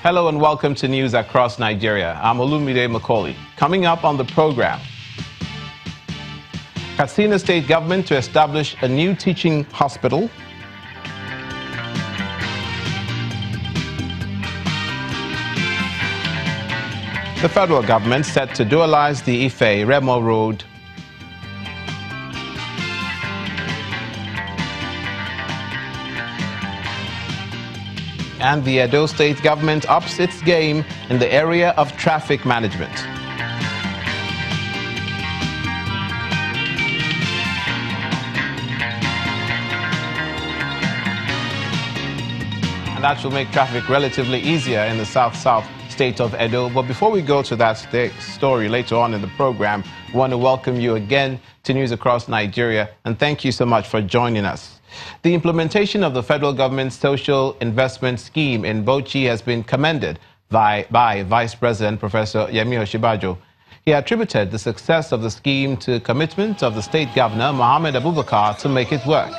Hello and welcome to News Across Nigeria. I'm Olumide Macaulay. Coming up on the program, Katsina State Government to establish a new teaching hospital. The federal government set to dualize the Ife-Remo Road. And the Edo State government ups its game in the area of traffic management. And that will make traffic relatively easier in the south-south state of Edo. But before we go to that story later on in the program, I want to welcome you again to News Across Nigeria, and thank you so much for joining us. The implementation of the federal government's social investment scheme in Bauchi has been commended by Vice President Professor Yemi Osinbajo. He attributed the success of the scheme to commitment of the state governor, Mohammed Abubakar, to make it work.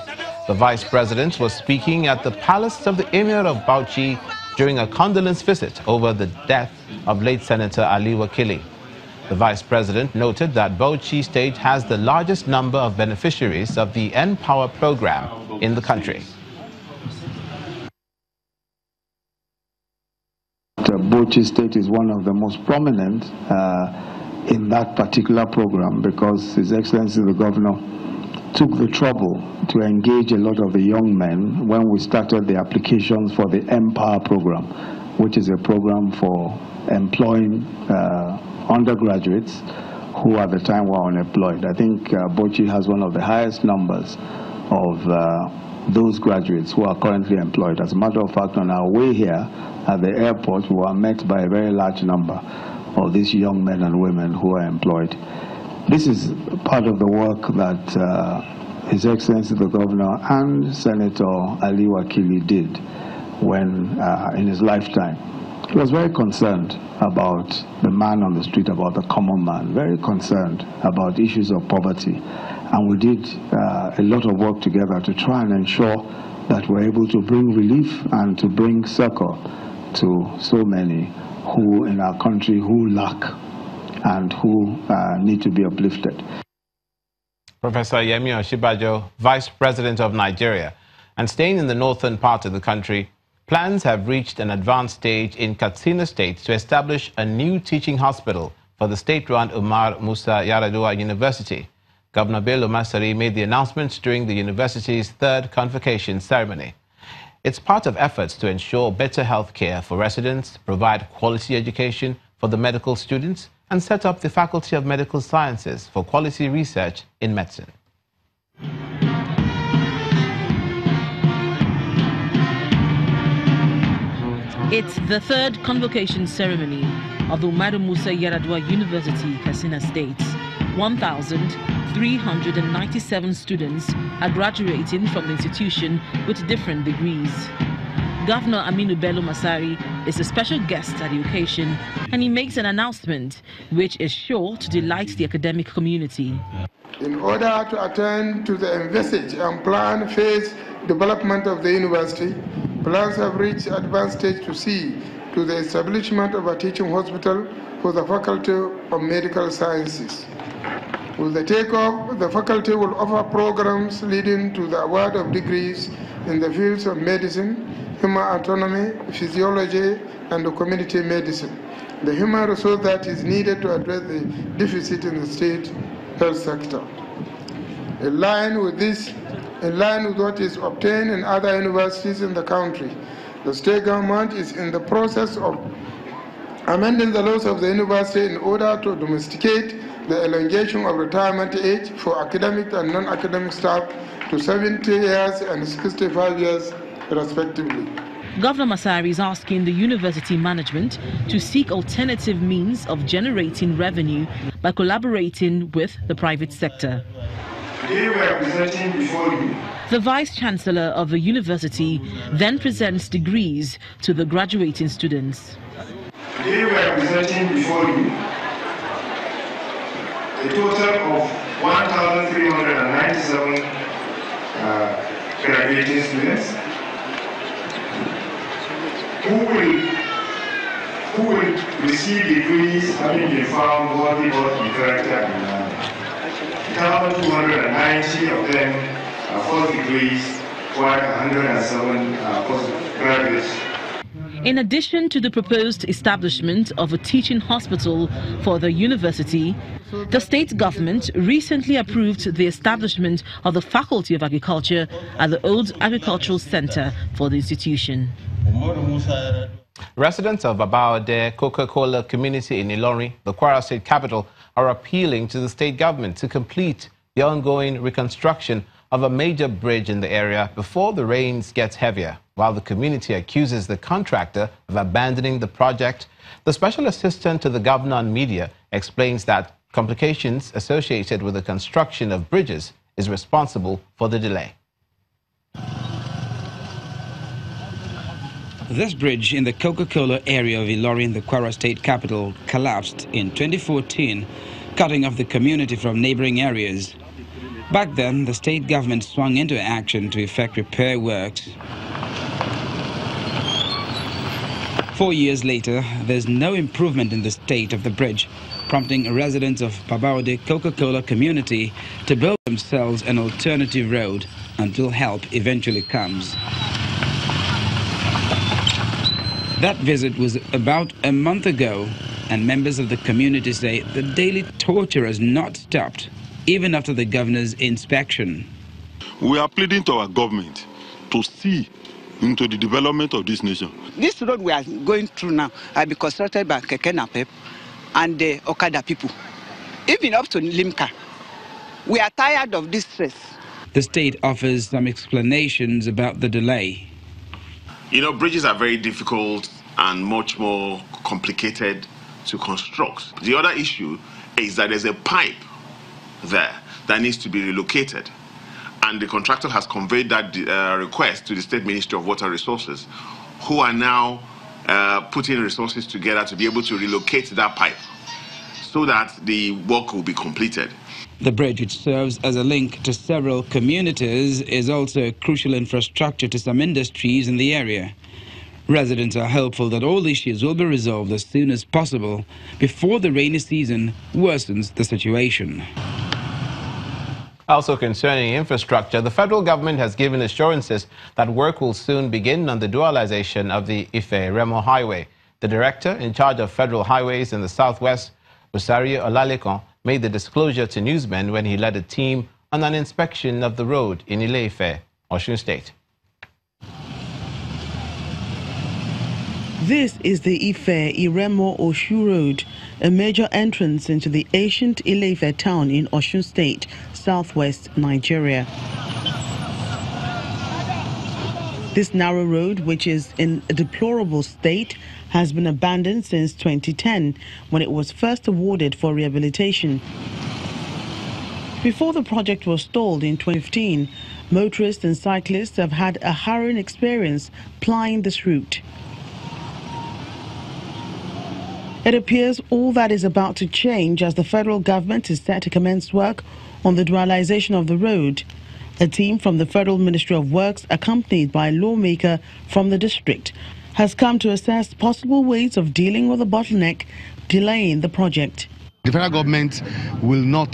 The Vice President was speaking at the palace of the Emir of Bauchi during a condolence visit over the death of late Senator Ali Wakili. The Vice President noted that Bauchi State has the largest number of beneficiaries of the N-Power program in the country. Bauchi State is one of the most prominent in that particular program because His Excellency the Governor took the trouble to engage a lot of the young men when we started the applications for the Empower program, which is a program for employing undergraduates who at the time were unemployed. I think Bauchi has one of the highest numbers of those graduates who are currently employed. As a matter of fact, on our way here at the airport, we were met by a very large number of these young men and women who are employed. This is part of the work that His Excellency the Governor and Senator Ali Wakili did when, in his lifetime. He was very concerned about the man on the street, about the common man, very concerned about issues of poverty. And we did a lot of work together to try and ensure that we're able to bring relief and to bring succor to so many who in our country who lack and who need to be uplifted. Professor Yemi Osinbajo, Vice President of Nigeria, and staying in the northern part of the country, plans have reached an advanced stage in Katsina State to establish a new teaching hospital for the state-run Umar Musa Yar'Adua University. Governor Bello Masari made the announcement during the university's third convocation ceremony. It's part of efforts to ensure better health care for residents, provide quality education for the medical students, and set up the Faculty of Medical Sciences for quality research in medicine. It's the third convocation ceremony of the Umar Musa Yar'Adua University, Katsina State. 1,397 students are graduating from the institution with different degrees. Governor Aminu Bello Masari is a special guest at the occasion, and he makes an announcement which is sure to delight the academic community. In order to attend to the envisaged and planned phase development of the university, plans have reached advanced stage to see to the establishment of a teaching hospital for the Faculty of Medical Sciences. With the takeoff, the faculty will offer programs leading to the award of degrees in the fields of medicine, human anatomy, physiology, and community medicine, the human resource that is needed to address the deficit in the state health sector. In line with what is obtained in other universities in the country, the state government is in the process of amending the laws of the university in order to domesticate the elongation of retirement age for academic and non-academic staff to 70 years and 65 years, respectively. Governor Masari is asking the university management to seek alternative means of generating revenue by collaborating with the private sector. Today we are presenting before you. The Vice-Chancellor of the university then presents degrees to the graduating students. Today we are presenting before you a total of 1,397 graduating students who will who will receive degrees having been found worthy of in character and manner. 1,290 of them are first degrees, while 107 are postgraduates. In addition to the proposed establishment of a teaching hospital for the university, the state government recently approved the establishment of the Faculty of Agriculture at the Old Agricultural Center for the institution. Residents of Abandonment Coca-Cola community in Ilorin, the Kwara state capital, are appealing to the state government to complete the ongoing reconstruction of a major bridge in the area before the rains get heavier. While the community accuses the contractor of abandoning the project, the special assistant to the governor on media explains that complications associated with the construction of bridges is responsible for the delay. This bridge in the Coca-Cola area of Ilorin, the Kwara state capital, collapsed in 2014, cutting off the community from neighboring areas. Back then, the state government swung into action to effect repair works. 4 years later, there's no improvement in the state of the bridge, prompting residents of Babaude Coca-Cola community to build themselves an alternative road until help eventually comes. That visit was about a month ago, and members of the community say the daily torture has not stopped, even after the governor's inspection. We are pleading to our government to see into the development of this nation. This road we are going through now has been constructed by Keke Napep and the Okada people, even up to Limca. We are tired of this stress. The state offers some explanations about the delay. You know, bridges are very difficult and much more complicated to construct. The other issue is that there's a pipe there that needs to be relocated. And the contractor has conveyed that request to the State Ministry of Water Resources, who are now putting resources together to be able to relocate that pipe so that the work will be completed. The bridge, which serves as a link to several communities, is also a crucial infrastructure to some industries in the area. Residents are hopeful that all issues will be resolved as soon as possible before the rainy season worsens the situation. Also concerning infrastructure, the federal government has given assurances that work will soon begin on the dualization of the Ife-Remo Highway. The director in charge of federal highways in the southwest, Rosario Olalekon, made the disclosure to newsmen when he led a team on an inspection of the road in Ile-Ife, Osun State. This is the Ife-Remo Oshu Road, a major entrance into the ancient Ile-Ife town in Osun State, southwest Nigeria. This narrow road, which is in a deplorable state, has been abandoned since 2010, when it was first awarded for rehabilitation. Before the project was stalled in 2015, motorists and cyclists have had a harrowing experience plying this route. It appears all that is about to change as the federal government is set to commence work on the dualization of the road. A team from the Federal Ministry of Works, accompanied by a lawmaker from the district, has come to assess possible ways of dealing with the bottleneck delaying the project. The federal government will not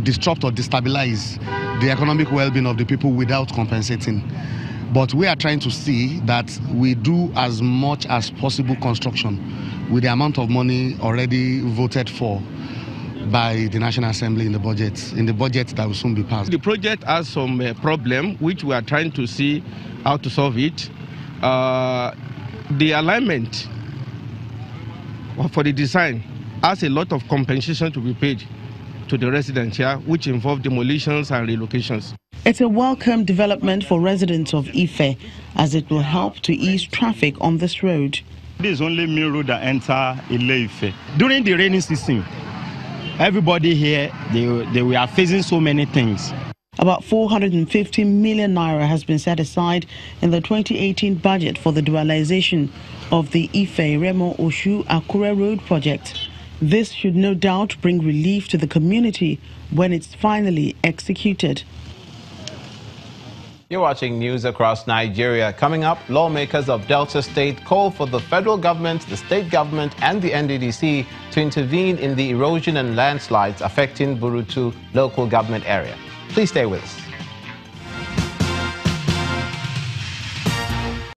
disrupt or destabilize the economic well-being of the people without compensating. But we are trying to see that we do as much as possible construction with the amount of money already voted for by the National Assembly in the budget that will soon be passed. The project has some problem which we are trying to see how to solve it. The alignment for the design has a lot of compensation to be paid to the residents here, which involve demolitions and relocations. It's a welcome development for residents of Ife, as it will help to ease traffic on this road. This is only main road that enter Ile-Ife. During the rainy season, everybody here, they were facing so many things. About 450 million naira has been set aside in the 2018 budget for the dualization of the Ife-Remo Oshu Akure Road project. This should no doubt bring relief to the community when it's finally executed. You're watching News Across Nigeria. Coming up, lawmakers of Delta State call for the federal government, the state government and the NDDC to intervene in the erosion and landslides affecting Burutu local government area. Please stay with us.